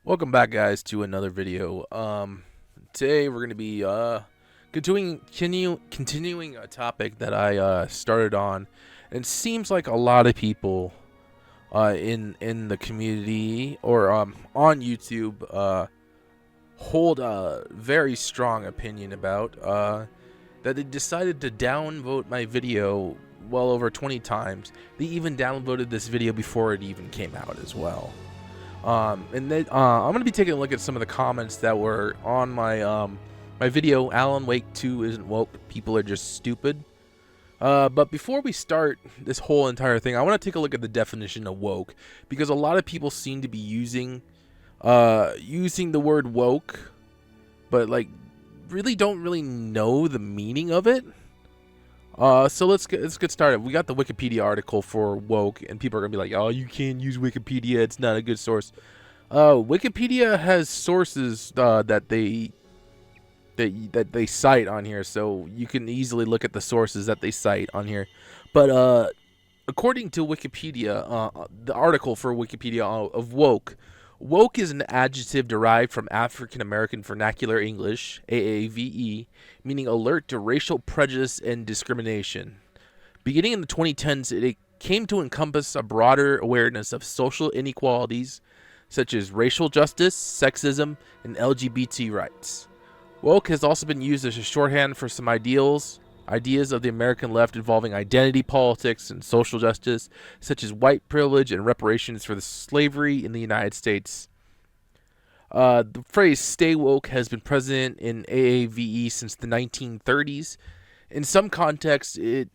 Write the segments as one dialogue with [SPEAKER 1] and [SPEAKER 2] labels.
[SPEAKER 1] Welcome back, guys, to another video. Today we're gonna be continuing a topic that I started on, and it seems like a lot of people in the community or on YouTube hold a very strong opinion about that they decided to downvote my video well over 20 times. They even downvoted this video before it even came out as well. And then I'm gonna be taking a look at some of the comments that were on my video. Alan Wake 2 isn't woke. People are just stupid. But before we start this whole entire thing, I want to take a look at the definition of woke, because a lot of people seem to be using the word woke, but like really don't really know the meaning of it. So let's get started. We got the Wikipedia article for woke, and people are gonna be like, "Oh, you can't use Wikipedia; it's not a good source." Wikipedia has sources that they cite on here, so you can easily look at the sources that they cite on here. But according to Wikipedia, the article for Wikipedia of woke, woke is an adjective derived from African American Vernacular English (AAVE), meaning alert to racial prejudice and discrimination. Beginning in the 2010s, it came to encompass a broader awareness of social inequalities such as racial justice, sexism, and LGBT rights. Woke has also been used as a shorthand for some ideas of the American left involving identity politics and social justice, such as white privilege and reparations for the slavery in the United States. The phrase "stay woke" has been present in AAVE since the 1930s. In some contexts, it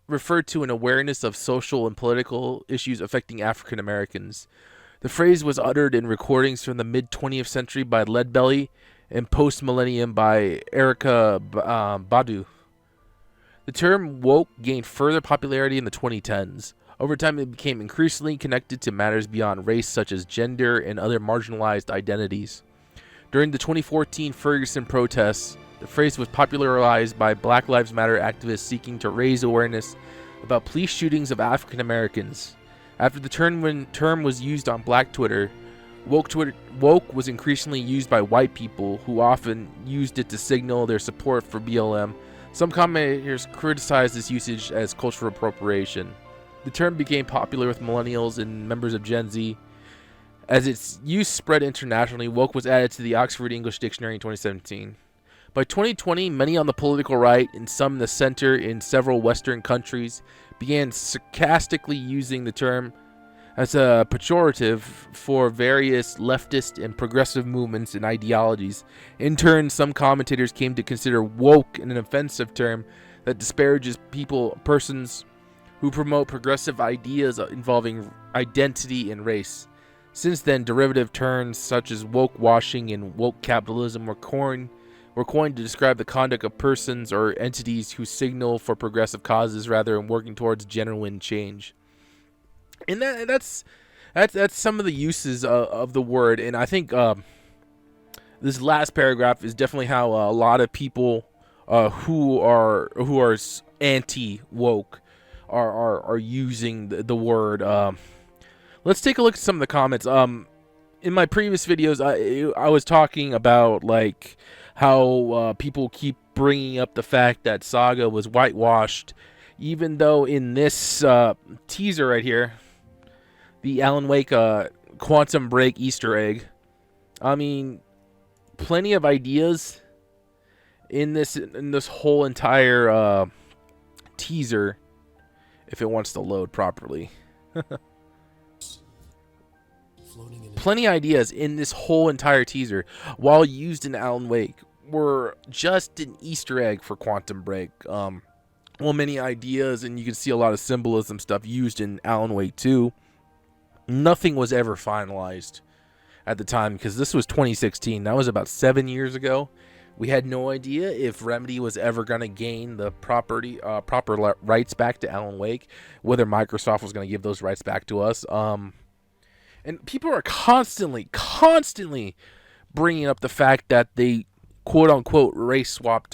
[SPEAKER 1] referred to an awareness of social and political issues affecting African Americans. The phrase was uttered in recordings from the mid-20th century by Leadbelly and post-millennium by Erica Badu. The term woke gained further popularity in the 2010s. Over time, it became increasingly connected to matters beyond race, such as gender and other marginalized identities. During the 2014 Ferguson protests, the phrase was popularized by Black Lives Matter activists seeking to raise awareness about police shootings of African Americans. After the term was used on Black Twitter, woke was increasingly used by white people, who often used it to signal their support for BLM. Some commentators criticized this usage as cultural appropriation. The term became popular with millennials and members of Gen Z. As its use spread internationally, woke was added to the Oxford English Dictionary in 2017. By 2020, many on the political right and some in the center in several Western countries began sarcastically using the term as a pejorative for various leftist and progressive movements and ideologies. In turn, some commentators came to consider woke an offensive term that disparages persons who promote progressive ideas involving identity and race. Since then, derivative terms such as woke washing and woke capitalism were coined to describe the conduct of persons or entities who signal for progressive causes rather than working towards genuine change. And that's some of the uses of the word. And I think this last paragraph is definitely how a lot of people who are anti woke are using the word. Let's take a look at some of the comments. In my previous videos, I was talking about like how people keep bringing up the fact that Saga was whitewashed, even though in this teaser right here, the Alan Wake Quantum Break Easter egg, I mean, plenty of ideas in this whole entire teaser, if it wants to load properly. Plenty ideas in this whole entire teaser, while used in Alan Wake, were just an Easter egg for Quantum Break. Many ideas, and you can see a lot of symbolism stuff used in Alan Wake 2. Nothing was ever finalized at the time, because this was 2016. That was about 7 years ago. We had no idea if Remedy was ever going to gain the proper rights back to Alan Wake, whether Microsoft was going to give those rights back to us. And people are constantly bringing up the fact that they quote unquote race swapped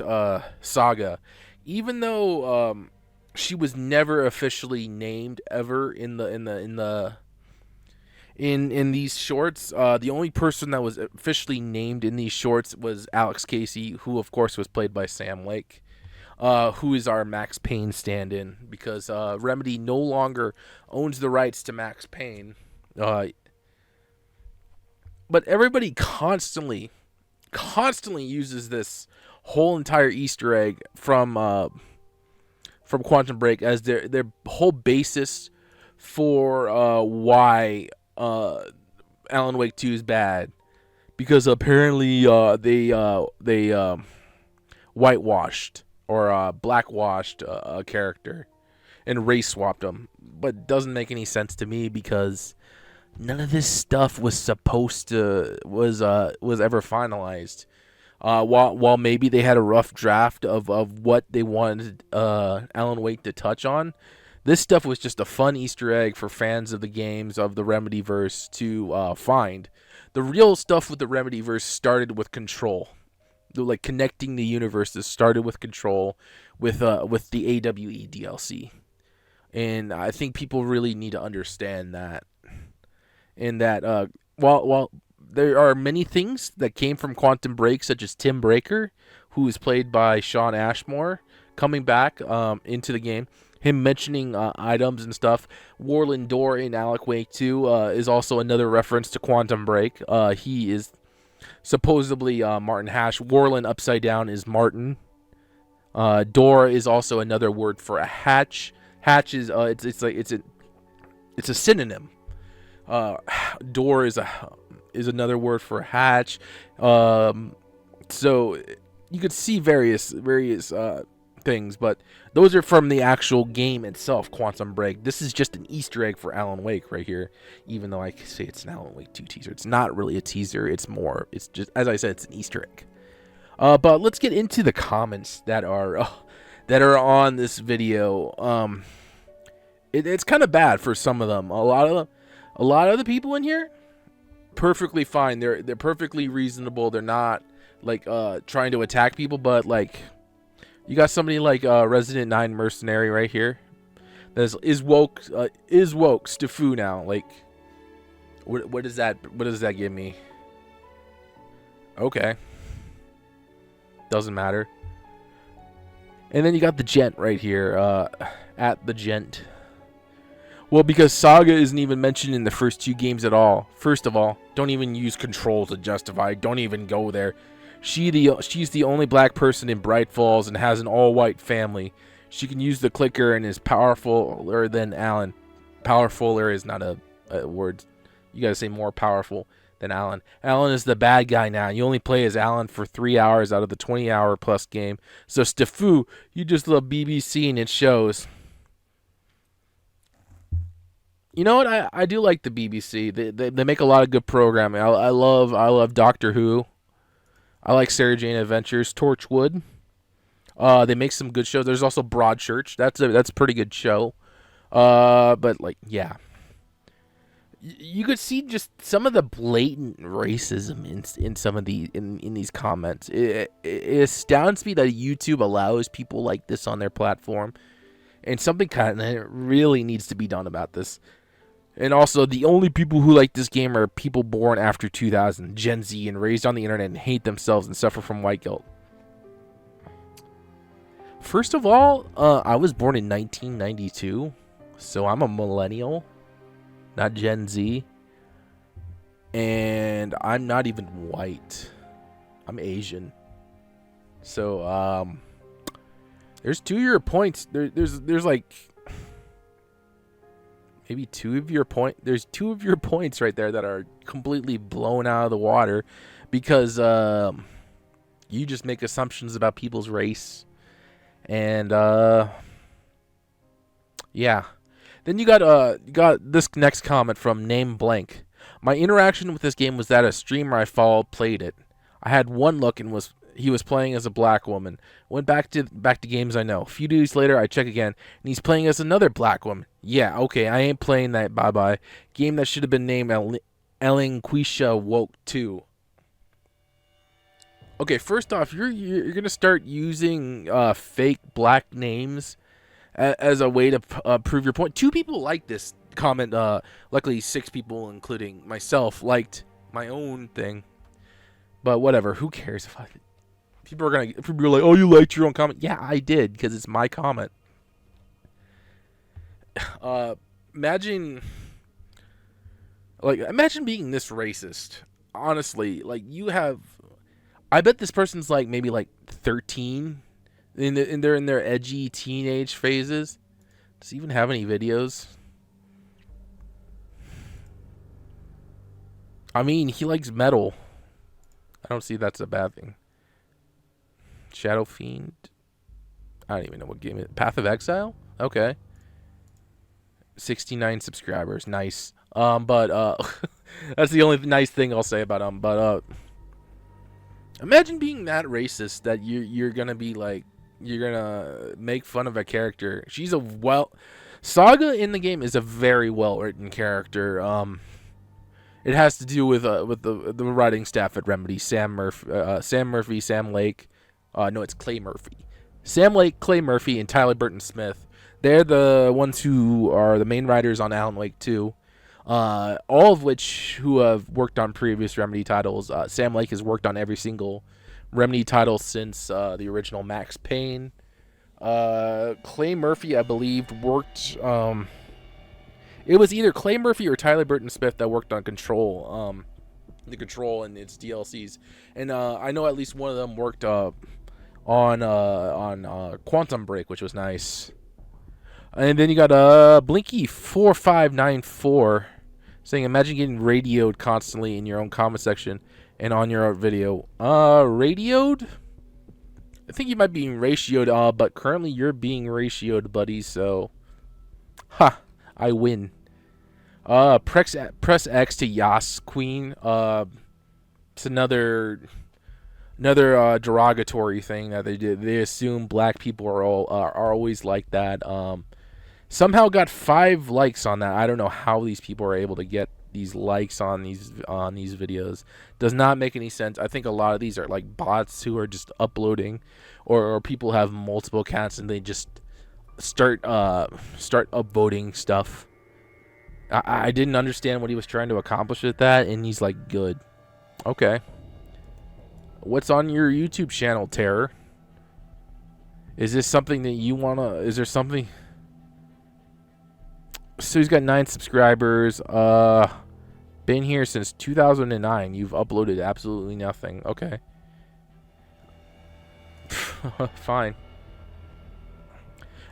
[SPEAKER 1] Saga, even though she was never officially named ever in In these shorts, the only person that was officially named in these shorts was Alex Casey, who of course was played by Sam Lake, who is our Max Payne stand-in, because Remedy no longer owns the rights to Max Payne. But everybody constantly uses this whole entire Easter egg from Quantum Break as their whole basis for why Alan Wake 2 is bad, because apparently they whitewashed or blackwashed a character and race swapped them, but it doesn't make any sense to me because none of this stuff was supposed to was ever finalized. While maybe they had a rough draft of what they wanted Alan Wake to touch on, this stuff was just a fun Easter egg for fans of the games of the Remedyverse to find. The real stuff with the Remedyverse started with Control. Like connecting the universes started with Control, with the AWE DLC, and I think people really need to understand that. And that while there are many things that came from Quantum Break, such as Tim Breaker, who is played by Sean Ashmore, coming back into the game. Him mentioning items and stuff. Warland Door in Alec Wake 2 is also another reference to Quantum Break. He is supposedly Martin Hash. Warland upside down is Martin. Door is also another word for a hatch. Hatch is it's a synonym. Door is another word for hatch. So you could see various things, but those are from the actual game itself, Quantum Break. This is just an Easter egg for Alan Wake right here, even though I say it's an Alan Wake 2 teaser. It's not really a teaser. It's just, as I said, it's an Easter egg. But let's get into the comments that are on this video. It's kind of bad for some of them. A lot of the people in here, perfectly fine. They're perfectly reasonable. They're not like trying to attack people, but like you got somebody like Resident 9 Mercenary right here. That is woke Stifu now. Like what does that give me? Okay. Doesn't matter. And then you got the Gent right here, at the Gent. Well, because Saga isn't even mentioned in the first two games at all. First of all, don't even use Control to justify. Don't even go there. She's the only black person in Bright Falls and has an all-white family. She can use the clicker and is powerfuler than Alan. Powerfuler is not a word. You gotta say more powerful than Alan. Alan is the bad guy now. You only play as Alan for 3 hours out of the 20-hour plus game. So Stifu, you just love BBC and it shows. You know what? I do like the BBC. They make a lot of good programming. I love Doctor Who. I like Sarah Jane Adventures, Torchwood. They make some good shows. There's also Broadchurch. That's a pretty good show. But like, yeah, you could see just some of the blatant racism in some of in these comments. It astounds me that YouTube allows people like this on their platform, and something kind of really needs to be done about this. And also, the only people who like this game are people born after 2000, Gen Z, and raised on the internet and hate themselves and suffer from white guilt. First of all, I was born in 1992, so I'm a millennial, not Gen Z. And I'm not even white. I'm Asian. So, there's two of your points. There's like maybe there's two of your points right there that are completely blown out of the water because you just make assumptions about people's race. And yeah. Then you got this next comment from Name Blank. My interaction with this game was that a streamer I followed played it. I had one look and he was playing as a black woman. Went back to games I know. A few days later, I check again, and he's playing as another black woman. Yeah, okay, I ain't playing that. Bye bye. Game that should have been named Elinquisha Woke 2. Okay, first off, you're gonna start using fake black names as a way to prove your point. Two people like this comment. Luckily, 6 people, including myself, liked my own thing. But whatever, who cares if people are like, oh, you liked your own comment? Yeah, I did, because it's my comment. Imagine being this racist. Honestly, like, I bet this person's like maybe like 13, and they're in their edgy teenage phases. Does he even have any videos? I mean, he likes metal. I don't see that's a bad thing. Shadow Fiend. I don't even know what game it is. Path of Exile? Okay. 69 subscribers. Nice. But that's the only nice thing I'll say about him. But imagine being that racist that you're gonna be like, you're gonna make fun of a character. Saga in the game is a very well written character. It has to do with the writing staff at Remedy, Sam Murphy, Sam Lake. No, it's Clay Murphy. Sam Lake, Clay Murphy, and Tyler Burton Smith. They're the ones who are the main writers on Alan Wake 2. All of which who have worked on previous Remedy titles. Sam Lake has worked on every single Remedy title since the original Max Payne. Clay Murphy, I believe, worked... it was either Clay Murphy or Tyler Burton Smith that worked on Control. The Control and its DLCs. And I know at least one of them worked on Quantum Break, which was nice. And then you got Blinky4594 saying, imagine getting radioed constantly in your own comment section and on your video. Radioed? I think you might be being ratioed, but currently you're being ratioed, buddy, so... Ha! I win. Press X to Yas Queen. It's another derogatory thing that they did. They assume black people are always like that. Somehow got 5 likes on that. I don't know how these people are able to get these likes on these videos. Does not make any sense. I think a lot of these are like bots who are just uploading, or people have multiple accounts and they just start upvoting stuff. I didn't understand what he was trying to accomplish with that, and he's like, good. Okay. What's on your YouTube channel, Terror? Is this something that you wanna... Is there something... So he's got 9 subscribers. Been here since 2009. You've uploaded absolutely nothing. Okay. Fine.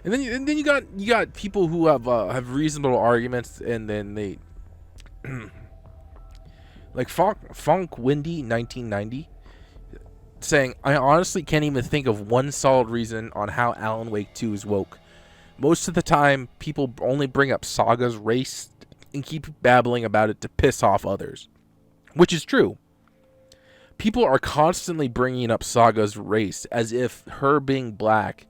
[SPEAKER 1] And then you got people who have reasonable arguments, and then they like Funk Windy 1990 saying, I honestly can't even think of one solid reason on how Alan Wake 2 is woke. Most of the time, people only bring up Saga's race and keep babbling about it to piss off others, which is true. People are constantly bringing up Saga's race as if her being black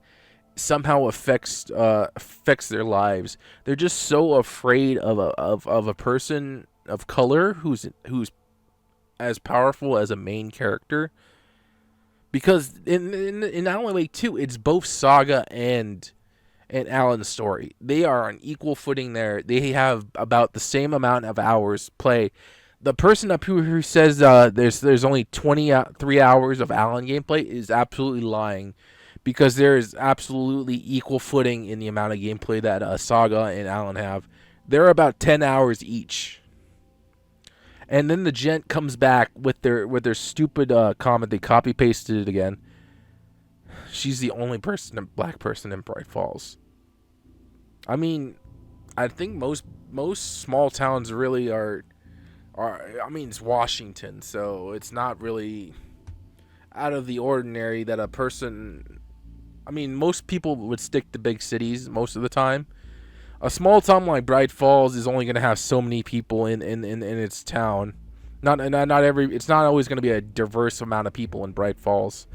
[SPEAKER 1] somehow affects their lives. They're just so afraid of a person of color who's as powerful as a main character. Because in Alan Wake 2, it's both Saga and Alan's story. They are on equal footing there. They have about the same amount of hours play. The person up who says there's only 23 hours of Alan gameplay is absolutely lying, because there is absolutely equal footing in the amount of gameplay that Saga and Alan have. They're about 10 hours each. And then the gent comes back with their stupid comment. They copy pasted it again. She's the only black person in Bright Falls. I mean, I think most small towns really are. I mean, it's Washington, so it's not really out of the ordinary that a person. I mean, most people would stick to big cities most of the time. A small town like Bright Falls is only going to have so many people in its town. Not it's not always going to be a diverse amount of people in Bright Falls.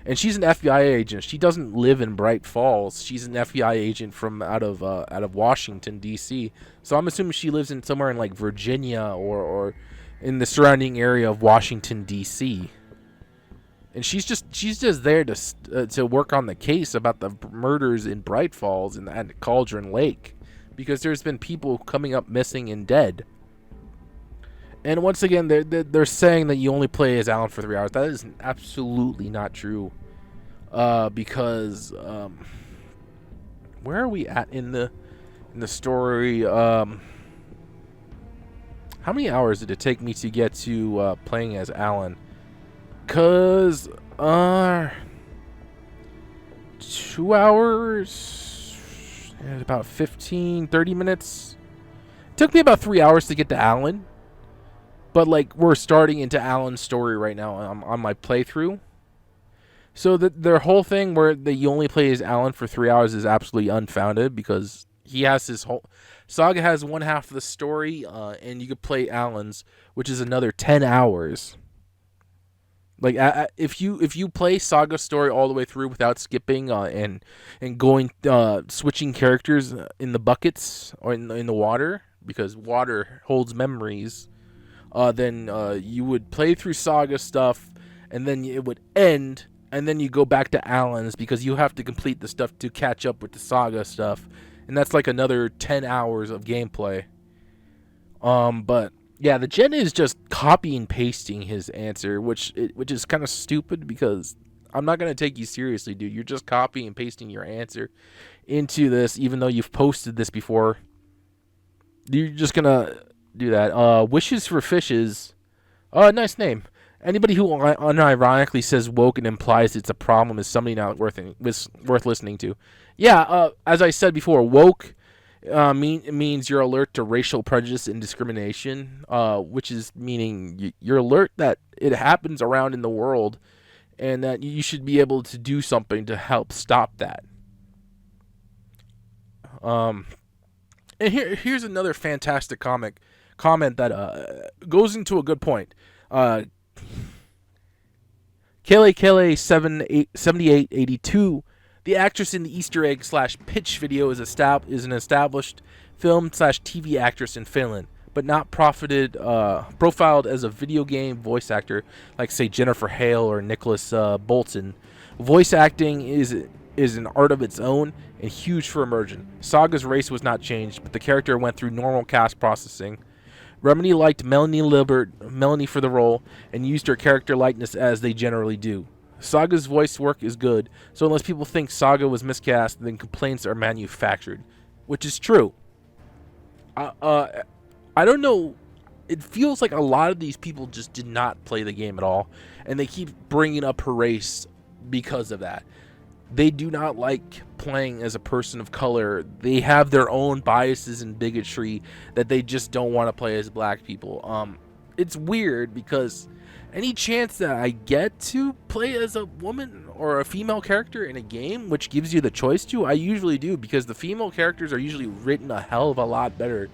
[SPEAKER 1] And she's an FBI agent. She doesn't live in Bright Falls. She's an FBI agent from out of Washington D.C. So I'm assuming she lives in somewhere in like Virginia or in the surrounding area of Washington D.C. And she's just there to work on the case about the murders in Bright Falls and Cauldron Lake, because there's been people coming up missing and dead. And once again, they're saying that you only play as Alan for 3 hours. That is absolutely not true. Because where are we at in the story? How many hours did it take me to get to playing as Alan? Cause 2 hours and about 15-30 minutes. It took me about 3 hours to get to Alan. But like, we're starting into Alan's story right now on my playthrough. So their whole thing where you only play as Alan for 3 hours is absolutely unfounded, because he has his whole Saga has one half of the story, and you could play Alan's, which is another 10 hours. Like, if you play Saga's story all the way through without skipping and going switching characters in the buckets or in the water, because water holds memories, then you would play through Saga stuff, and then it would end, and then you go back to Alan's, because you have to complete the stuff to catch up with the Saga stuff, and that's like another 10 hours of gameplay. But yeah, the gen is just copy and pasting his answer, which is kind of stupid, because I'm not gonna take you seriously, dude. You're just copying and pasting your answer into this, even though you've posted this before. You're just gonna do that. Wishes for Fishes. Nice name. Anybody who unironically says woke and implies it's a problem is somebody not worth listening to. Yeah, as I said before, woke means you're alert to racial prejudice and discrimination, which is meaning you're alert that it happens around in the world, and that you should be able to do something to help stop that. And here's another fantastic comment that goes into a good point. Kele 7882, the actress in the Easter egg / pitch video is an established film / TV actress in Finland, but not profiled as a video game voice actor like, say, Jennifer Hale or Nicholas Bolton. Voice acting is an art of its own and huge for immersion. Saga's race was not changed, but the character went through normal cast processing. Remedy liked Melanie for the role and used her character likeness as they generally do. Saga's voice work is good, so unless people think Saga was miscast, then complaints are manufactured, which is true. I don't know. It feels like a lot of these people just did not play the game at all, and they keep bringing up her race because of that. They do not like playing as a person of color. They have their own biases and bigotry that they just don't want to play as black people. It's weird, because any chance that I get to play as a woman or a female character in a game, which gives you the choice to, I usually do, because the female characters are usually written a hell of a lot better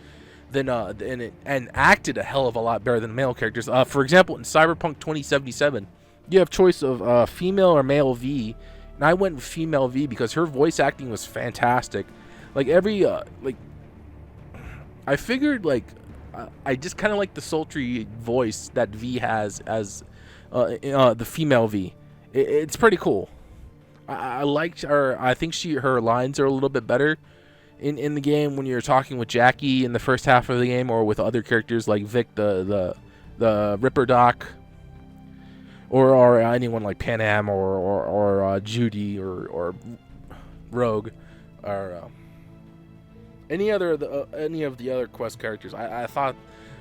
[SPEAKER 1] than and acted a hell of a lot better than male characters. For example, in Cyberpunk 2077, you have choice of female or male V. And I went with female V because her voice acting was fantastic. Like, I figured, like, I just kind of like the sultry voice that V has as the female V. It's pretty cool. I liked her. I think her lines are a little bit better in the game when you're talking with Jackie in the first half of the game, or with other characters like Vic, the Ripper Doc. Or anyone like Panam or Judy or Rogue or any of the other quest characters. I thought,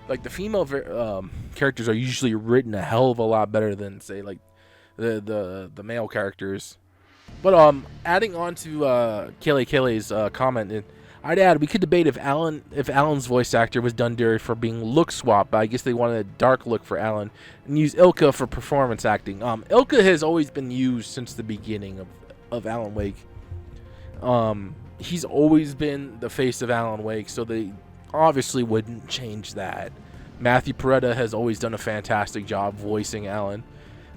[SPEAKER 1] like, the female characters are usually written a hell of a lot better than, say, like the male characters. But adding on to Kele's comment, I'd add, we could debate if Alan's voice actor was done dirty for being look swap, but I guess they wanted a dark look for Alan and use Ilka for performance acting. Ilka has always been used since the beginning of Alan Wake. He's always been the face of Alan Wake, so they obviously wouldn't change that. Matthew Peretta has always done a fantastic job voicing Alan.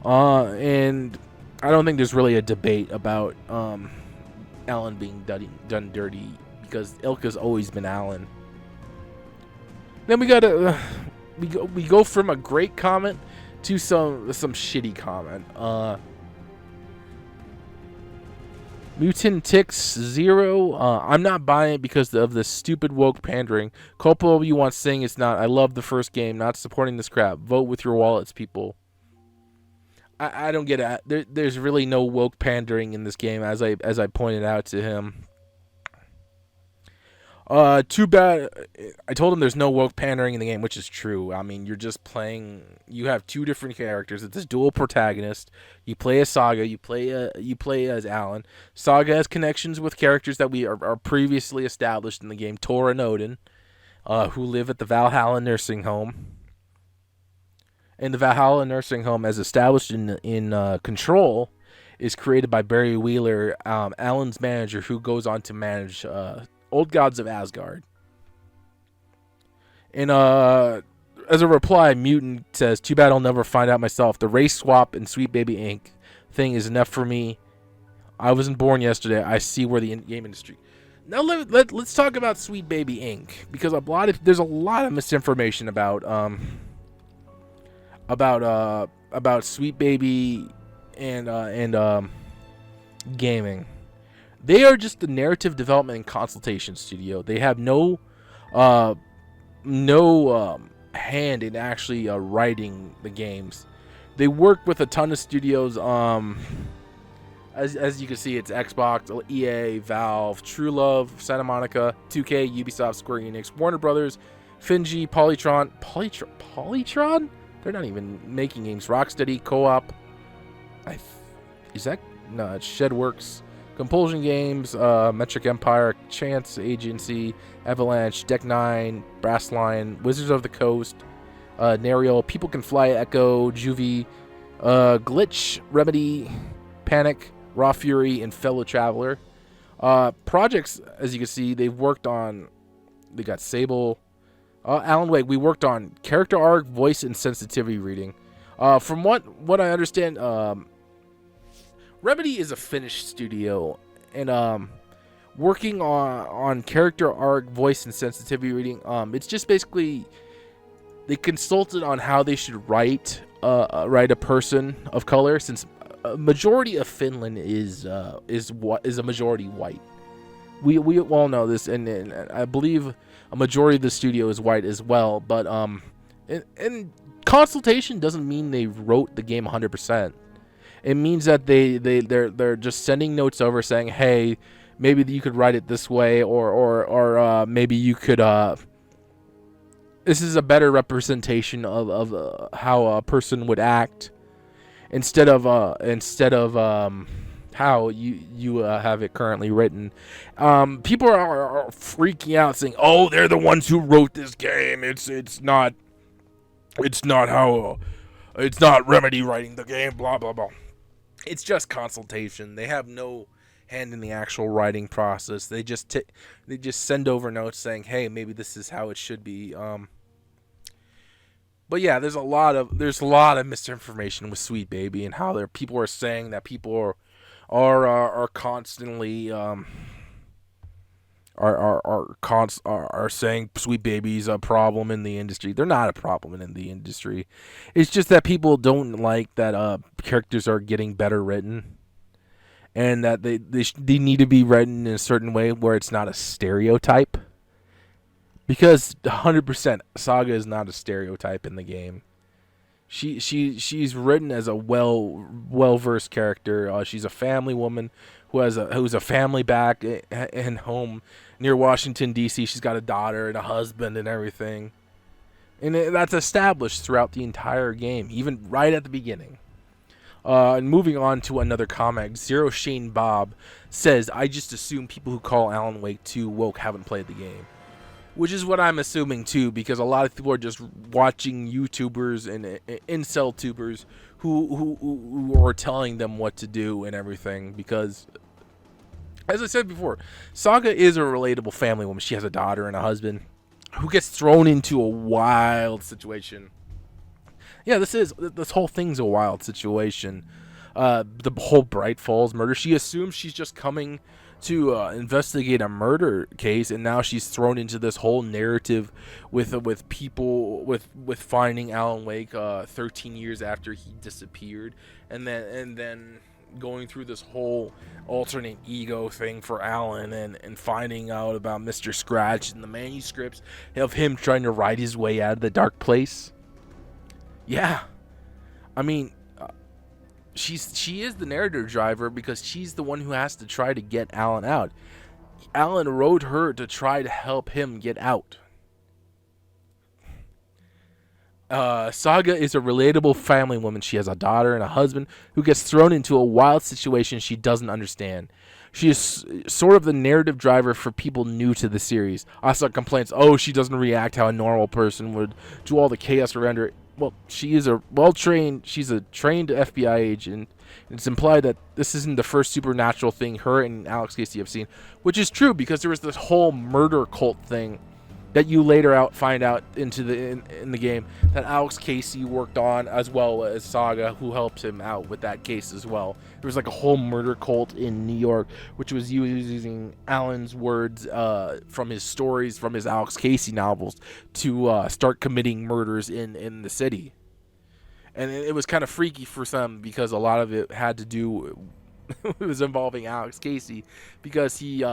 [SPEAKER 1] And I don't think there's really a debate about Alan being done dirty, because Ilka's always been Alan. Then we go from a great comment to some shitty comment. Mutant Ticks Zero. I'm not buying it because of the stupid woke pandering. Culpable you want saying it's not. I love the first game. Not supporting this crap. Vote with your wallets, people. I don't get it. There's really no woke pandering in this game, as I pointed out to him. Too bad. I told him there's no woke pandering in the game, which is true. I mean, you're just playing. You have two different characters. It's this dual protagonist. You play as Saga. You play as Alan. Saga has connections with characters that we are previously established in the game. Tora and Odin, who live at the Valhalla nursing home. And the Valhalla nursing home, as established in Control, is created by Barry Wheeler, Alan's manager, who goes on to manage Old Gods of Asgard. And as a reply, Mutant says, "Too bad I'll never find out myself. The race swap and Sweet Baby Inc. thing is enough for me. I wasn't born yesterday. I see where the game industry." Now let's talk about Sweet Baby Inc. because there's a lot of misinformation about Sweet Baby and gaming. They are just the narrative development and consultation studio. They have no hand in actually writing the games. They work with a ton of studios. As you can see, it's Xbox, EA, Valve, True Love, Santa Monica, 2K, Ubisoft, Square Enix, Warner Brothers, Finji, Polytron? They're not even making games. Rocksteady, Co-op. It's Shedworks, Compulsion Games, Metric Empire, Chance Agency, Avalanche, Deck 9, Brassline, Wizards of the Coast, Nariel, People Can Fly, Echo, Juvie, Glitch, Remedy, Panic, Raw Fury, and Fellow Traveler. Projects, as you can see, they got Sable, Alan Wake. We worked on character arc, voice, and sensitivity reading. From what I understand, Remedy is a Finnish studio, and working on character arc, voice, and sensitivity reading. It's just basically they consulted on how they should write a person of color, since a majority of Finland is a majority white. We all know this, and I believe a majority of the studio is white as well. But and consultation doesn't mean they wrote the game 100%. It means that they're just sending notes over saying, hey, maybe you could write it this way, or maybe you could this is a better representation of how a person would act instead of how you have it currently written. People are freaking out, saying, "Oh, they're the ones who wrote this game. It's not Remedy writing the game. Blah blah blah." It's just consultation. They have no hand in the actual writing process. They just send over notes saying, "Hey, maybe this is how it should be." But yeah, there's a lot of misinformation with Sweet Baby, and how people are saying that people are constantly are saying Sweet Baby's a problem in the industry. They're not a problem in the industry. It's just that people don't like that characters are getting better written, and that they need to be written in a certain way where it's not a stereotype. Because 100% Saga is not a stereotype in the game. She's written as a well-versed character. She's a family woman who's a family back in home near Washington D.C. She's got a daughter and a husband and everything, and that's established throughout the entire game, even right at the beginning. And moving on to another comment, Zero Shane Bob says, "I just assume people who call Alan Wake 2 woke haven't played the game." Which is what I'm assuming too, because a lot of people are just watching YouTubers and incel tubers who are telling them what to do and everything. Because, as I said before, Saga is a relatable family woman. She has a daughter and a husband who gets thrown into a wild situation. Yeah, this whole thing's a wild situation. The whole Bright Falls murder. She assumes she's just coming to investigate a murder case, and now she's thrown into this whole narrative with people with finding Alan Wake 13 years after he disappeared, and then going through this whole alternate ego thing for Alan, and finding out about Mr. Scratch and the manuscripts of him trying to write his way out of the dark place. Yeah, I mean, she is the narrative driver because she's the one who has to try to get Alan out. Alan wrote her to try to help him get out. Saga is a relatable family woman. She has a daughter and a husband who gets thrown into a wild situation she doesn't understand. She is sort of the narrative driver for people new to the series. Asa complains, oh, she doesn't react how a normal person would, do all the chaos around her. Well, she's a trained FBI agent. It's implied that this isn't the first supernatural thing her and Alex Casey have seen, which is true because there was this whole murder cult thing that you later find out in the game that Alex Casey worked on, as well as Saga, who helped him out with that case as well. There was like a whole murder cult in New York, which was using Alan's words from his stories, from his Alex Casey novels, to start committing murders in the city. And it was kind of freaky for some because a lot of it had to do, it was involving Alex Casey, because he's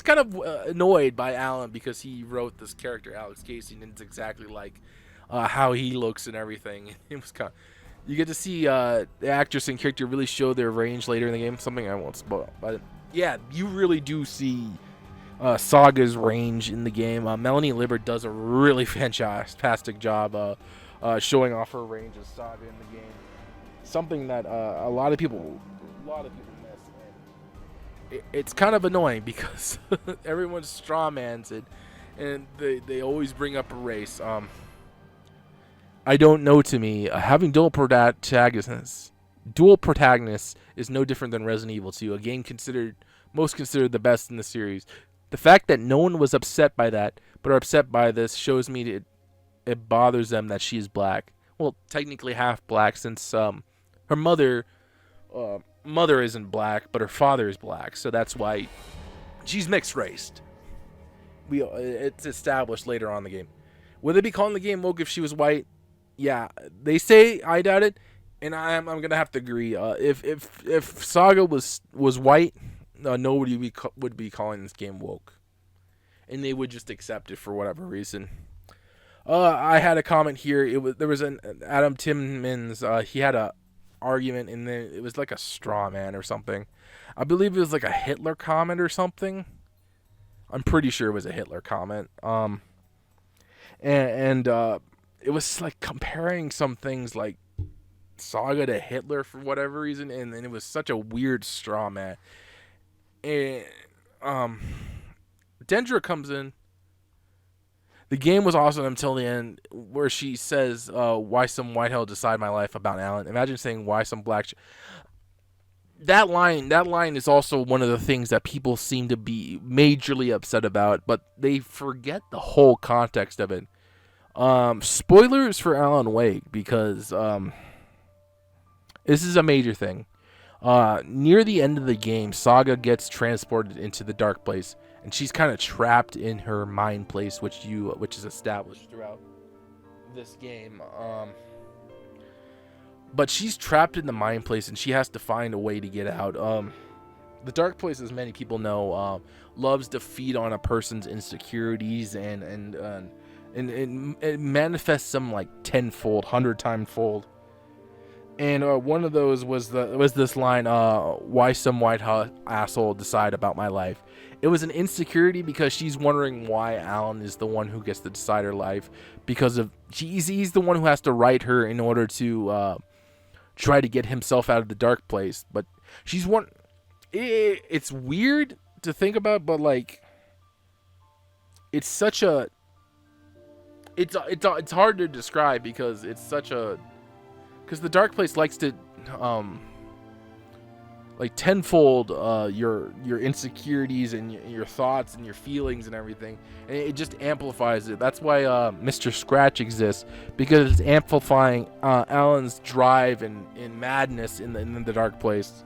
[SPEAKER 1] kind of annoyed by Alan because he wrote this character Alex Casey, and it's exactly like how he looks and everything. It was kind of, you get to see the actress and character really show their range later in the game. Something I won't spoil, but yeah, you really do see Saga's range in the game. Melanie Libbert does a really fantastic job showing off her range as Saga in the game. Something that a lot of people miss. It's kind of annoying because everyone strawmans it, and they always bring up a race. I don't know. To me, having dual protagonists is no different than Resident Evil 2, a game considered the best in the series. The fact that no one was upset by that, but are upset by this, shows me it bothers them that she is black. Well, technically half black, since her mother isn't black, but her father is black, so that's why she's mixed raced. It's established later on in the game. Would they be calling the game woke if she was white? Yeah, they say. I doubt it, and I'm gonna have to agree. If Saga was white, nobody would be calling this game woke, and they would just accept it for whatever reason. I had a comment here. There was an Adam Timmons. He had a argument, and then it was like a straw man or something. I believe it was like a Hitler comment or something. I'm pretty sure it was a Hitler comment. And it was like comparing some things like Saga to Hitler for whatever reason, and it was such a weird straw man. And Dendra comes in. The game was awesome until the end, where she says, why some white hell decide my life about Alan. Imagine saying, why some black... That line is also one of the things that people seem to be majorly upset about, but they forget the whole context of it. Spoilers for Alan Wake, because this is a major thing. Near the end of the game, Saga gets transported into the dark place, and she's kind of trapped in her mind place, which is established throughout this game. But she's trapped in the mind place, and she has to find a way to get out. The dark place, as many people know, loves to feed on a person's insecurities, and it manifests them like tenfold, 100-time-fold. And one of those was this line, why some white asshole decide about my life. It was an insecurity because she's wondering why Alan is the one who gets to decide her life, because he's the one who has to write her in order to try to get himself out of the dark place. But she's one. It's weird to think about, but like, it's such a. It's hard to describe because it's such a. Because the dark place likes to, like tenfold your insecurities and your thoughts and your feelings and everything, and it just amplifies it. That's why Mr. Scratch exists, because it's amplifying Alan's drive and madness in the dark place.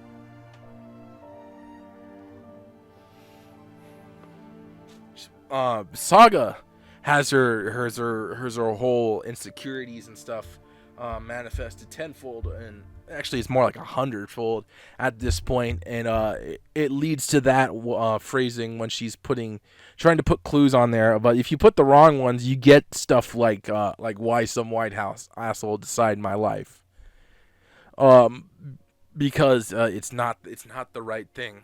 [SPEAKER 1] Saga has her whole insecurities and stuff manifested tenfold, and actually it's more like 100-fold at this point, and it leads to that phrasing when she's trying to put clues on there. But if you put the wrong ones, you get stuff like why some White House asshole decide my life, because it's not the right thing.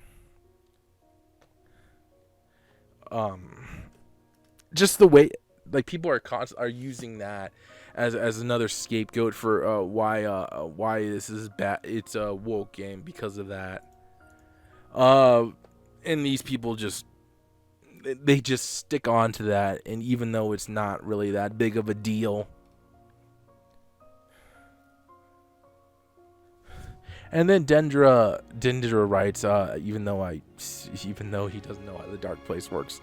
[SPEAKER 1] Just the way, like, people are using that as another scapegoat for why this is bad. It's a woke game because of that. And these people they just stick on to that, and even though it's not really that big of a deal. And then Dendra writes, even though he doesn't know how the dark place works,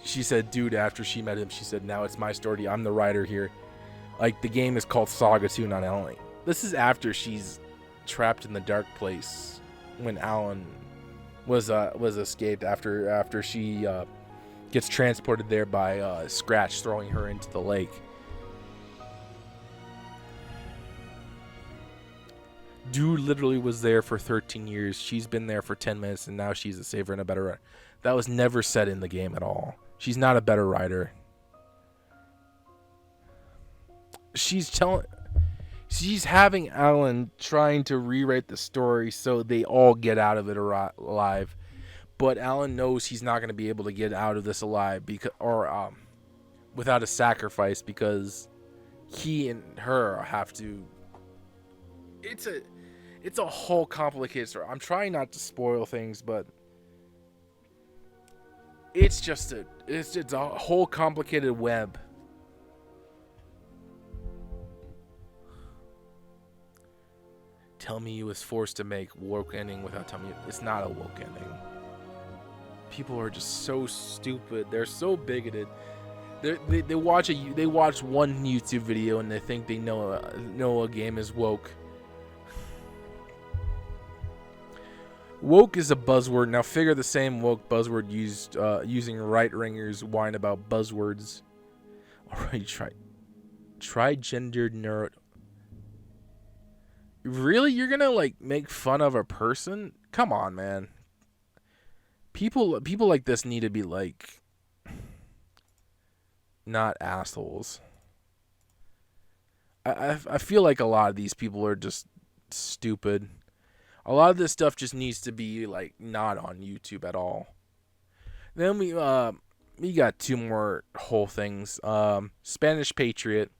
[SPEAKER 1] she said, dude, after she met him, she said, now it's my story. I'm the writer here. Like, the game is called Saga 2, not Alan. This is after she's trapped in the dark place when Alan was escaped after she gets transported there by Scratch throwing her into the lake. Dude literally was there for 13 years. She's been there for 10 minutes, and now she's a saver and a better writer. That was never said in the game at all. She's not a better writer. She's having Alan trying to rewrite the story so they all get out of it alive. But Alan knows he's not going to be able to get out of this alive without a sacrifice, because he and her have to. It's a whole complicated story. I'm trying not to spoil things, but it's just a whole complicated web. Tell me you was forced to make woke ending without telling me it's not a woke ending. People are just so stupid. They're so bigoted. They watch one YouTube video and they think they know a game is woke. Woke is a buzzword. Now figure the same woke buzzword used using right-ringers whine about buzzwords. Alright, trigendered neuro. Really? You're gonna like make fun of a person? Come on, man. People like this need to be like not assholes. I feel like a lot of these people are just stupid. A lot of this stuff just needs to be like not on YouTube at all. Then we got two more whole things. Spanish Patriot.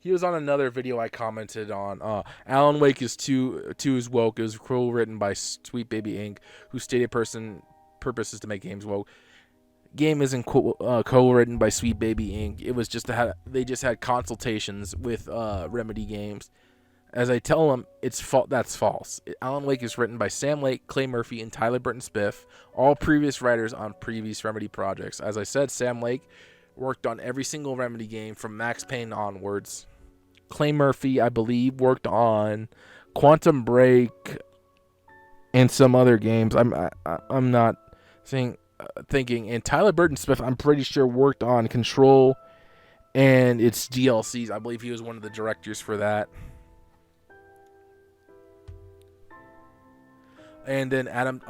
[SPEAKER 1] He was on another video I commented on. Alan Wake is too is woke. It was co-written by Sweet Baby Inc., whose stated purpose is to make games woke. Game isn't co-written by Sweet Baby Inc. It was they just had consultations with Remedy Games. As I tell them, that's false. Alan Wake is written by Sam Lake, Clay Murphy, and Tyler Burton-Spiff, all previous writers on previous Remedy projects. As I said, Sam Lake worked on every single Remedy game from Max Payne onwards. Clay Murphy, I believe, worked on Quantum Break and some other games. I'm not thinking. And Tyler Burton-Spiff, I'm pretty sure, worked on Control and its DLCs. I believe he was one of the directors for that. And then Adam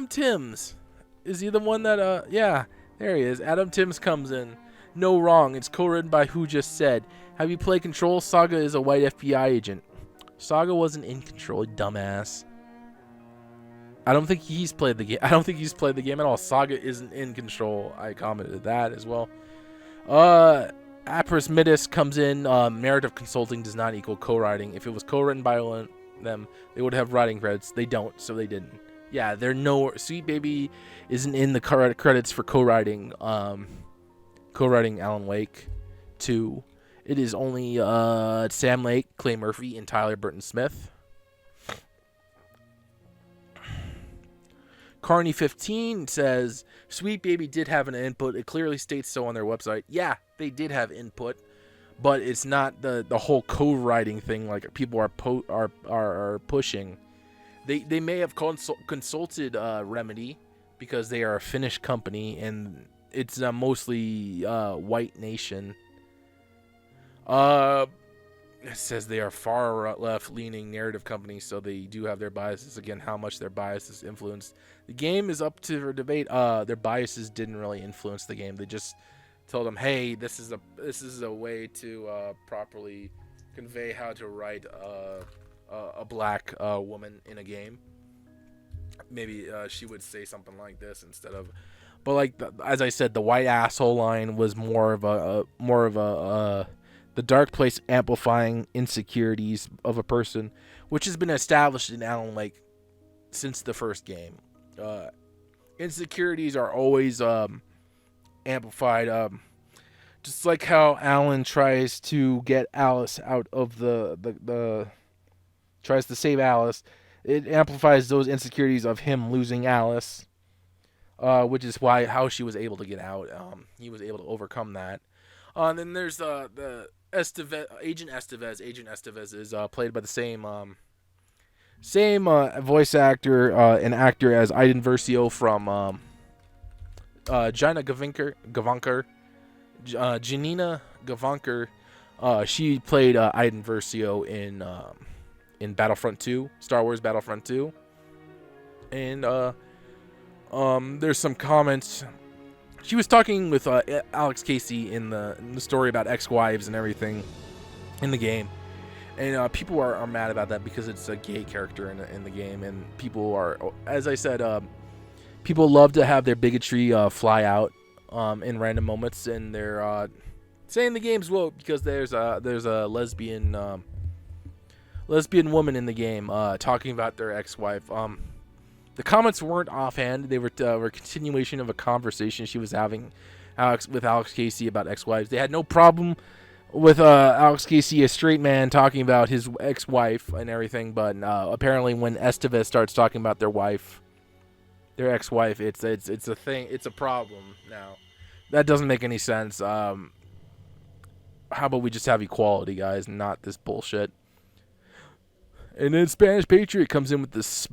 [SPEAKER 1] Timms. Is he the one that, yeah, there he is. Adam Timms comes in. No, wrong. It's co-written by Who Just Said. Have you played Control? Saga is a white FBI agent. Saga wasn't in Control, dumbass. I don't think he's played the game. I don't think he's played the game at all. Saga isn't in Control. I commented that as well. Apris Midis comes in. Merit of consulting does not equal co-writing. If it was co-written by them, they would have writing credits. They don't, so they didn't. Yeah, they're no. Sweet Baby isn't in the credits for co-writing. Co-writing Alan Wake 2. It is only Sam Lake, Clay Murphy, and Tyler Burton-Smith. Carney15 says, Sweet Baby did have an input. It clearly states so on their website. Yeah, they did have input, but it's not the whole co-writing thing like people are pushing. They may have consulted Remedy because they are a Finnish company and it's mostly white nation. it says they are far left leaning narrative companies, so they do have their biases. Again, how much their biases influence the game is up to debate. Their biases didn't really influence the game. They just told them, hey, this is a way to properly convey how to write a black woman in a game. Maybe she would say something like this instead of, but like as I said, the white asshole line was more of a the dark place amplifying insecurities of a person, which has been established in Alan Wake since the first game. Uh, Insecurities are always amplified. Just like how Alan tries to get Alice out of the tries to save Alice, it amplifies those insecurities of him losing Alice, which is why how she was able to get out. He was able to overcome that. And then there's the Estevez, Agent Estevez. Agent Estevez is played by the same voice actor and actor as Aiden Versio from Janina Janina Gavankar. She played Aiden Versio in Battlefront 2, Star Wars Battlefront 2, and there's some comments. She was talking with Alex Casey in the story about ex-wives and everything in the game, and people are mad about that because it's a gay character in the game, and people are, as I said, people love to have their bigotry fly out in random moments, and they're saying the game's woke because there's a lesbian woman in the game talking about their ex-wife. The comments weren't offhand; they were a continuation of a conversation she was having with Alex Casey about ex-wives. They had no problem with Alex Casey, a straight man, talking about his ex-wife and everything, but apparently when Estevez starts talking about their ex-wife, it's a thing. It's a problem now. That doesn't make any sense. How about we just have equality, guys, and not this bullshit? And then Spanish Patriot comes in with this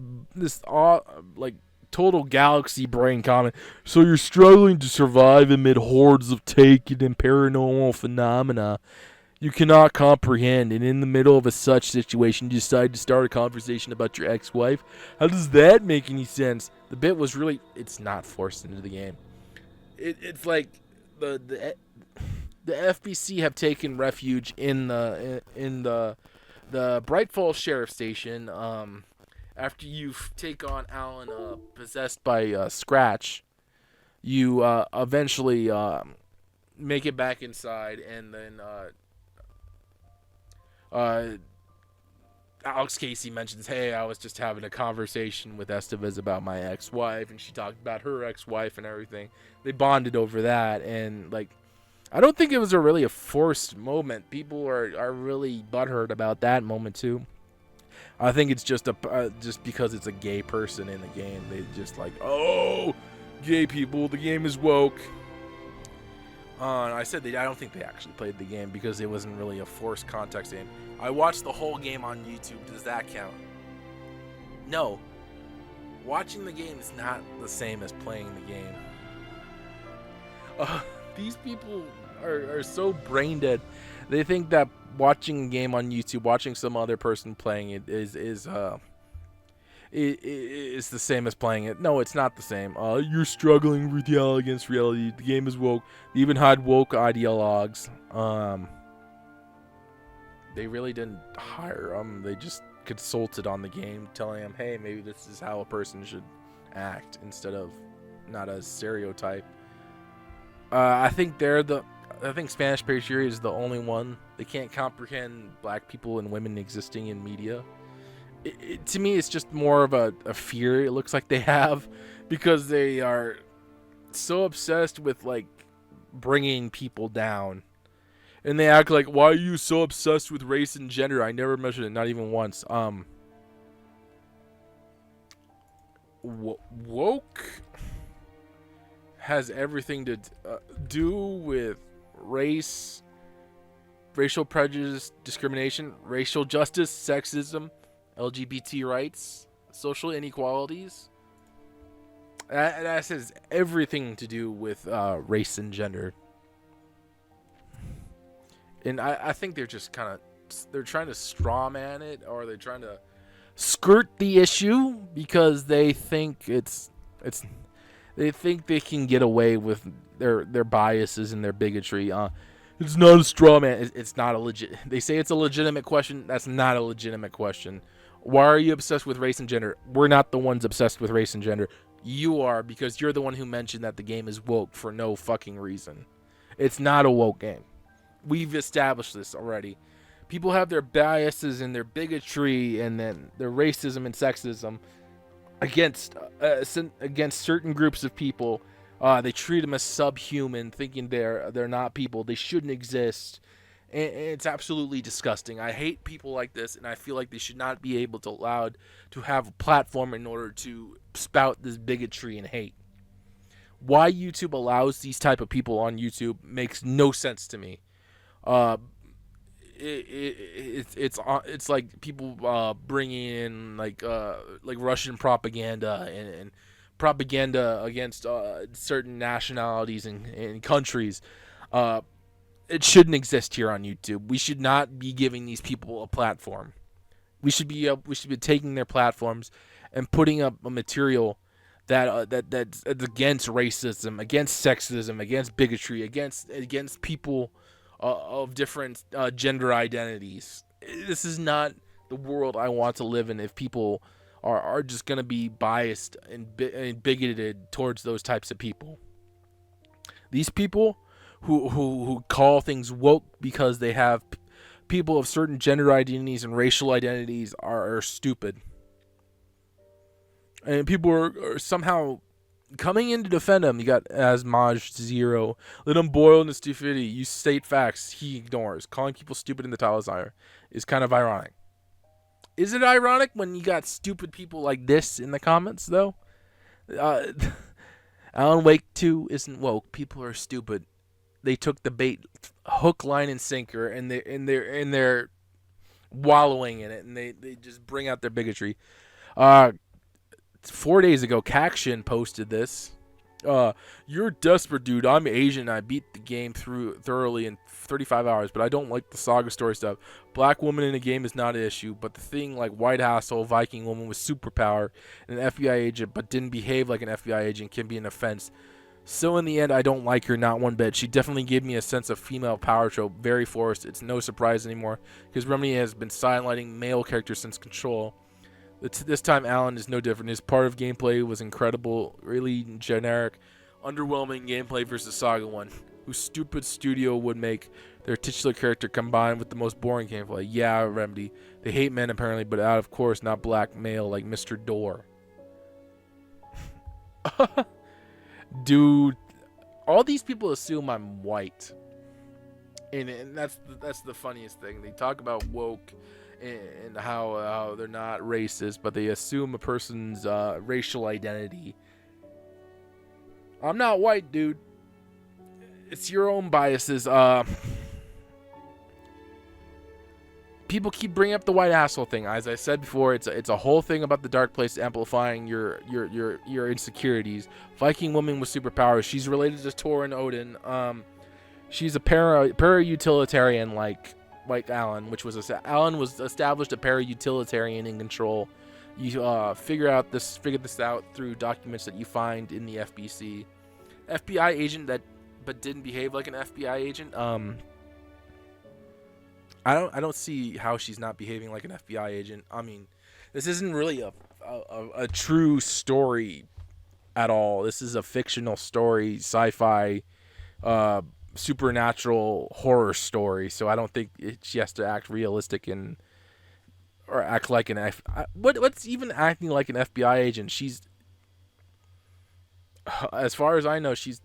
[SPEAKER 1] like total galaxy brain comment. So you're struggling to survive amid hordes of taken and paranormal phenomena you cannot comprehend, and in the middle of such situation, you decide to start a conversation about your ex-wife. How does that make any sense? The bit was really, it's not forced into the game. It's like the FBC have taken refuge in the Bright Falls Sheriff Station. After you take on Alan possessed by Scratch, you eventually make it back inside, and then Alex Casey mentions, hey, I was just having a conversation with Estevez about my ex-wife, and she talked about her ex-wife and everything. They bonded over that, and like, I don't think it was really a forced moment. People are really butthurt about that moment too. I think it's just just because it's a gay person in the game. They just like, oh, gay people, the game is woke. I said I don't think they actually played the game because it wasn't really a forced context game. I watched the whole game on YouTube. Does that count? No. Watching the game is not the same as playing the game. These people are so brain dead. They think that watching a game on YouTube, watching some other person playing it is the same as playing it. No, it's not the same. You're struggling reality against reality. The game is woke. They even had woke ideologues. They really didn't hire them. They just consulted on the game, telling them, hey, maybe this is how a person should act instead of not a stereotype. I think Spanish Patriot is the only one. They can't comprehend black people and women existing in media. To me, it's just more of a fear it looks like they have, because they are so obsessed with like bringing people down, and they act like, why are you so obsessed with race and gender? I never mentioned it, not even once. Woke has everything to do with race, racial prejudice, discrimination, racial justice, sexism, LGBT rights, social inequalities. That has everything to do with race and gender. And I think they're just kind of they're trying to straw man it, or they're trying to skirt the issue because they think it's they think they can get away with their biases and their bigotry. It's not a straw man. It's not a legit. They say it's a legitimate question. That's not a legitimate question. Why are you obsessed with race and gender? We're not the ones obsessed with race and gender. You are, because you're the one who mentioned that the game is woke for no fucking reason. It's not a woke game. We've established this already. People have their biases and their bigotry and then their racism and sexism against certain groups of people. They treat them as subhuman, thinking they're not people. They shouldn't exist. And it's absolutely disgusting. I hate people like this, and I feel like they should not be able to allowed to have a platform in order to spout this bigotry and hate. Why YouTube allows these type of people on YouTube makes no sense to me. It's like people bringing in like Russian propaganda and propaganda against certain nationalities and countries. It shouldn't exist here on YouTube. We should not be giving these people a platform. We should be taking their platforms and putting up a material that's against racism, against sexism, against bigotry, against people of different gender identities. This is not the world I want to live in. If people are just going to be biased and bigoted towards those types of people, these people who call things woke because they have people of certain gender identities and racial identities are stupid. And people are somehow coming in to defend him. You got Asmaj Zero. Let him boil in the stupidity. You state facts. He ignores. Calling people stupid in the title is kind of ironic. Is it ironic when you got stupid people like this in the comments, though? Alan Wake 2 isn't woke. People are stupid. They took the bait, hook, line, and sinker, and they're wallowing in it, and they just bring out their bigotry. 4 days ago, Caction posted this. You're desperate, dude. I'm Asian. I beat the game through thoroughly in 35 hours, but I don't like the Saga story stuff. Black woman in a game is not an issue, but the thing like white asshole Viking woman with superpower and an FBI agent but didn't behave like an FBI agent can be an offense. So in the end, I don't like her, not one bit. She definitely gave me a sense of female power trope, very forced. It's no surprise anymore, because Remedy has been sidelining male characters since Control. This time, Alan is no different. His part of gameplay was incredible, really generic, underwhelming gameplay versus Saga 1, whose stupid studio would make their titular character combined with the most boring gameplay. Yeah, Remedy. They hate men, apparently, but of course, not black male like Mr. Door. Dude, all these people assume I'm white, and that's the funniest thing. They talk about woke and how they're not racist, but they assume a person's racial identity. I'm not white, dude. It's your own biases. People keep bringing up the white asshole thing. As I said before, it's a whole thing about the dark place amplifying your insecurities. Viking woman with superpowers. She's related to Thor and Odin. She's a para-utilitarian like Alan, Alan was established a para-utilitarian in Control. You figure this out through documents that you find in the FBC. FBI agent but didn't behave like an FBI agent. I don't see how she's not behaving like an FBI agent. I mean, this isn't really a true story at all. This is a fictional story, sci-fi, supernatural horror story. So I don't think she has to act realistic or act like an what's even acting like an FBI agent? She's, as far as I know, she's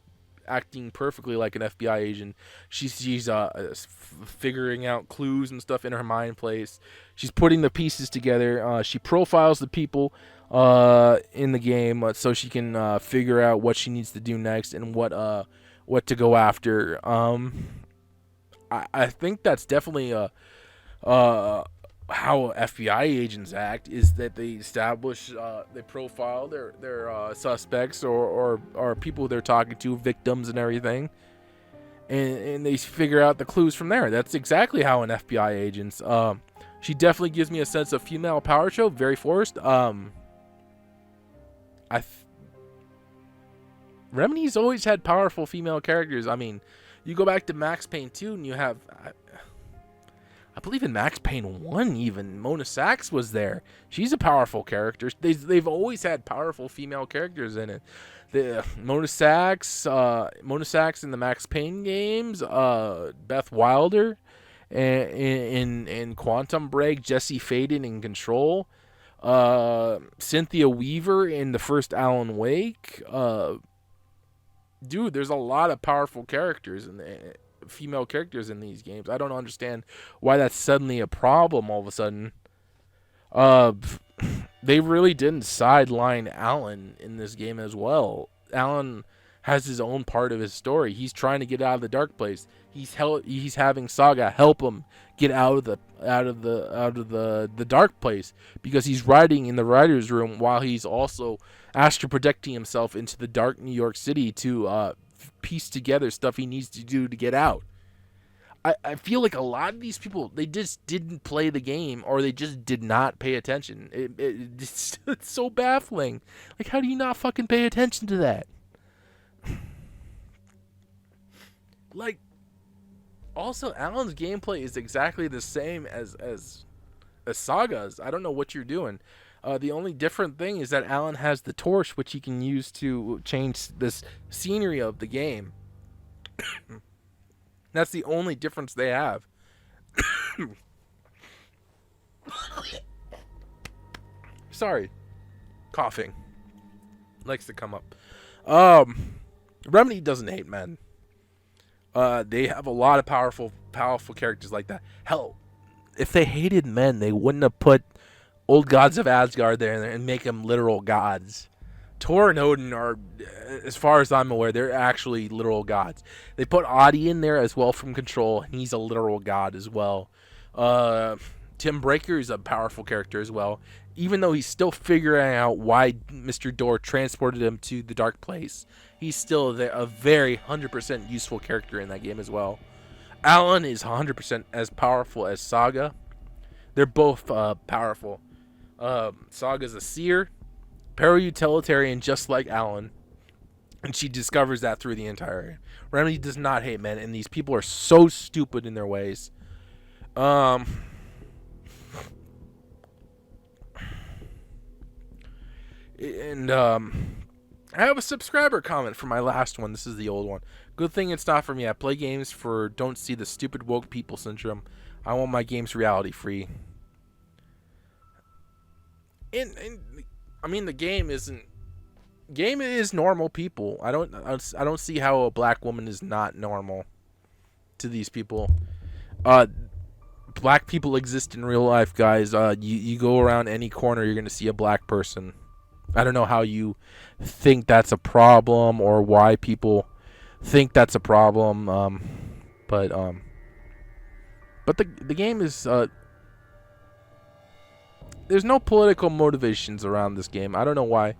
[SPEAKER 1] acting perfectly like an FBI agent. She's figuring out clues and stuff in her mind place. She's putting the pieces together. She profiles the people in the game so she can figure out what she needs to do next and what to go after. I think that's definitely how FBI agents act, is that they establish, they profile their suspects or people they're talking to, victims and everything, and they figure out the clues from there. That's exactly how an FBI agent's. She definitely gives me a sense of female power show, very forced. I Remedy's always had powerful female characters. I mean, you go back to Max Payne 2 and you have, I believe in Max Payne 1 even, Mona Sachs was there. She's a powerful character. They've always had powerful female characters in it. Mona Sachs in the Max Payne games, Beth Wilder in Quantum Break, Jesse Faden in Control, Cynthia Weaver in the first Alan Wake. Dude, there's a lot of powerful characters and female characters in these games. I don't understand why that's suddenly a problem all of a sudden. They really didn't sideline Alan in this game as well. Alan has his own part of his story. He's trying to get out of the dark place. He's having Saga help him get out of the dark place because he's writing in the writer's room while he's also astral projecting himself into the dark New York City to piece together stuff he needs to do to get out. I feel like a lot of these people, they just didn't play the game or they just did not pay attention. It's so baffling. Like, how do you not fucking pay attention to that? Like, also, Alan's gameplay is exactly the same as Saga's. I don't know what you're doing. The only different thing is that Alan has the torch, which he can use to change this scenery of the game. That's the only difference they have. Sorry. Coughing. Likes to come up. Remedy doesn't hate men. They have a lot of powerful characters like that. Hell, if they hated men, they wouldn't have put old gods of Asgard there and make them literal gods. Thor and Odin are, as far as I'm aware, they're actually literal gods. They put Adi in there as well from Control, and he's a literal god as well. Tim Breaker is a powerful character as well, even though he's still figuring out why Mr. Door transported him to the dark place. He's still a very 100% useful character in that game as well. Alan is 100% as powerful as Saga. They're both powerful. Saga's a seer, para-utilitarian just like Alan, and she discovers that through the entire game. Remedy does not hate men, and these people are so stupid in their ways. I have a subscriber comment for my last one. This is the old one. Good thing it's not for me. I play games for don't see the stupid woke people syndrome. I want my games reality free. And I mean, the game is normal people. I don't see how a black woman is not normal to these people. Black people exist in real life, guys. You go around any corner, you're gonna see a black person. I don't know how you think that's a problem or why people think that's a problem. But the game is there's no political motivations around this game. I don't know why.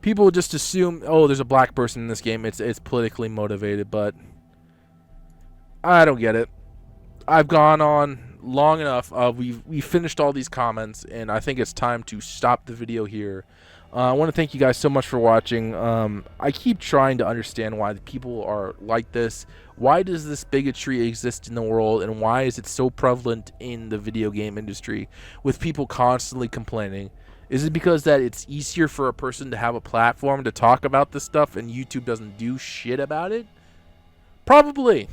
[SPEAKER 1] People just assume, oh, there's a black person in this game. It's politically motivated, but I don't get it. I've gone on long enough. We finished all these comments, and I think it's time to stop the video here. I want to thank you guys so much for watching. I keep trying to understand why the people are like this. Why does this bigotry exist in the world, and why is it so prevalent in the video game industry with people constantly complaining? Is it because that it's easier for a person to have a platform to talk about this stuff and YouTube doesn't do shit about it? Probably.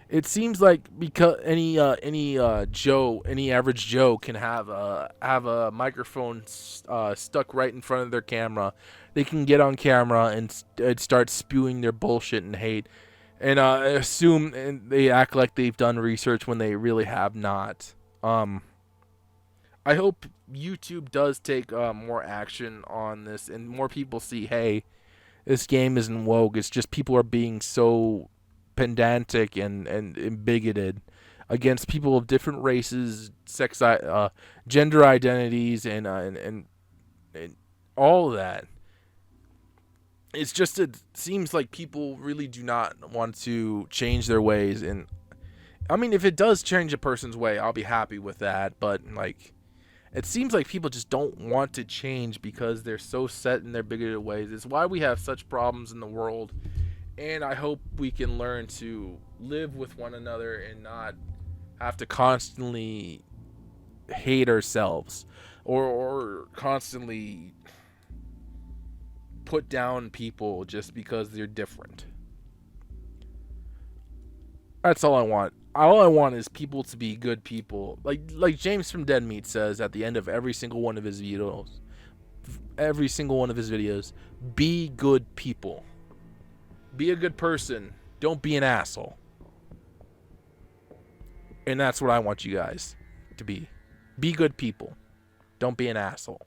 [SPEAKER 1] It seems like because any average Joe can have a microphone stuck right in front of their camera. They can get on camera and start spewing their bullshit and hate, and assume and they act like they've done research when they really have not. I hope YouTube does take more action on this and more people see, hey, this game isn't woke. It's just people are being so pedantic and bigoted against people of different races, gender identities, and all of that. it's just, it seems like people really do not want to change their ways. And I mean, if it does change a person's way, I'll be happy with that. But like, it seems like people just don't want to change because they're so set in their bigoted ways. It's why we have such problems in the world. And I hope we can learn to live with one another and not have to constantly hate ourselves, or constantly put down people just because they're different. That's all I want. All I want is people to be good people. Like James from Dead Meat says at the end of every single one of his videos, be good people. Be a good person. Don't be an asshole. And that's what I want you guys to be. Be good people. Don't be an asshole.